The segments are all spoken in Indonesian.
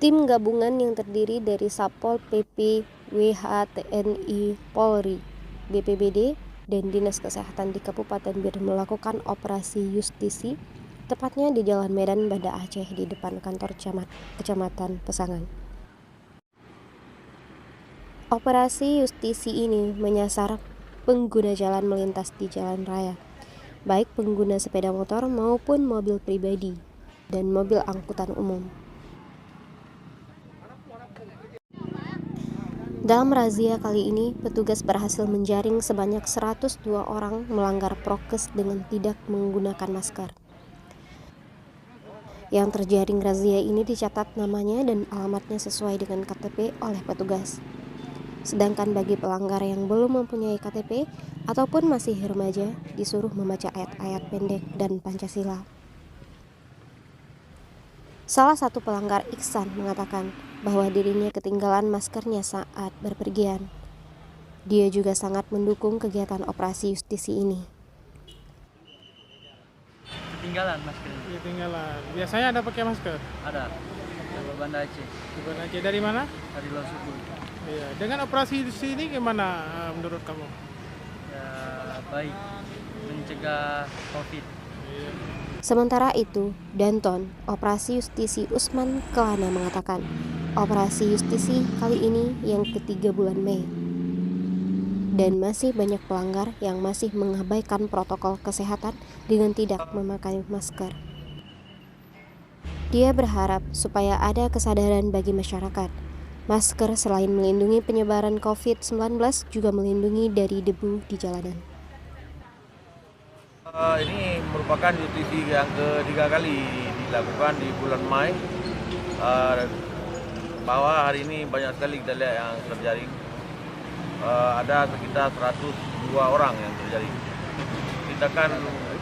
Tim gabungan yang terdiri dari Satpol PP, WH, TNI, Polri, BPBD, dan Dinas Kesehatan di Kabupaten Bir melakukan operasi justisi, tepatnya di Jalan Medan Banda Aceh di depan kantor Kecamatan Pesangan. Operasi justisi ini menyasar pengguna jalan melintas di jalan raya, baik pengguna sepeda motor maupun mobil pribadi dan mobil angkutan umum. Dalam razia kali ini, petugas berhasil menjaring sebanyak 102 orang melanggar prokes dengan tidak menggunakan masker. Yang terjaring razia ini dicatat namanya dan alamatnya sesuai dengan KTP oleh petugas. Sedangkan bagi pelanggar yang belum mempunyai KTP ataupun masih remaja, disuruh membaca ayat-ayat pendek dan Pancasila. Salah satu pelanggar, Iksan, mengatakan bahwa dirinya ketinggalan maskernya saat berpergian. Dia juga sangat mendukung kegiatan operasi justisi ini. Ketinggalan maskernya. Ketinggalan. Biasanya ada pakai masker? Ada. Dari Banda Aceh. Di Banda Aceh dari mana? Dari Losuku. Iya. Dengan operasi justisi ini gimana menurut kamu? Ya baik. Mencegah COVID. Iya. Sementara itu, Danton, operasi justisi Usman Kelana mengatakan, operasi justisi kali ini yang ketiga bulan Mei. Dan masih banyak pelanggar yang masih mengabaikan protokol kesehatan dengan tidak memakai masker. Dia berharap supaya ada kesadaran bagi masyarakat. Masker selain melindungi penyebaran COVID-19 juga melindungi dari debu di jalanan. Ini merupakan justisi yang ketiga kali dilakukan di bulan Mei. Bahwa hari ini banyak sekali kita lihat yang terjaring. Ada sekitar 102 orang yang terjaring.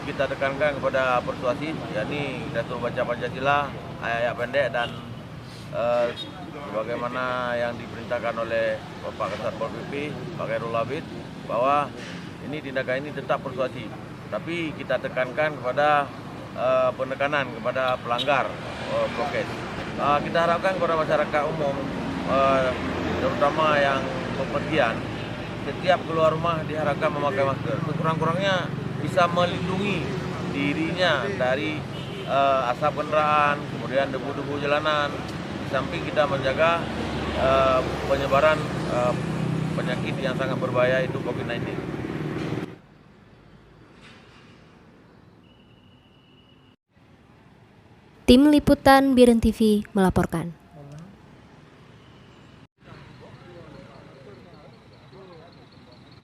Kita tekankan kepada persuasif, yakni kita suruh baca Pancasila, ayat-ayat pendek dan sebagaimana yang diperintahkan oleh Bapak Kasat Pol PP, Pak Khairul Abid, bahwa tindakan ini tetap persuasif. Tapi kita tekankan kepada penekanan kepada pelanggar prokes. Kita harapkan kepada masyarakat umum, terutama yang bepergian, setiap keluar rumah diharapkan memakai masker. Sekurang-kurangnya bisa melindungi dirinya dari asap kendaraan, kemudian debu-debu jalanan. Di samping kita menjaga penyebaran penyakit yang sangat berbahaya itu COVID-19. Tim Liputan Biren TV melaporkan.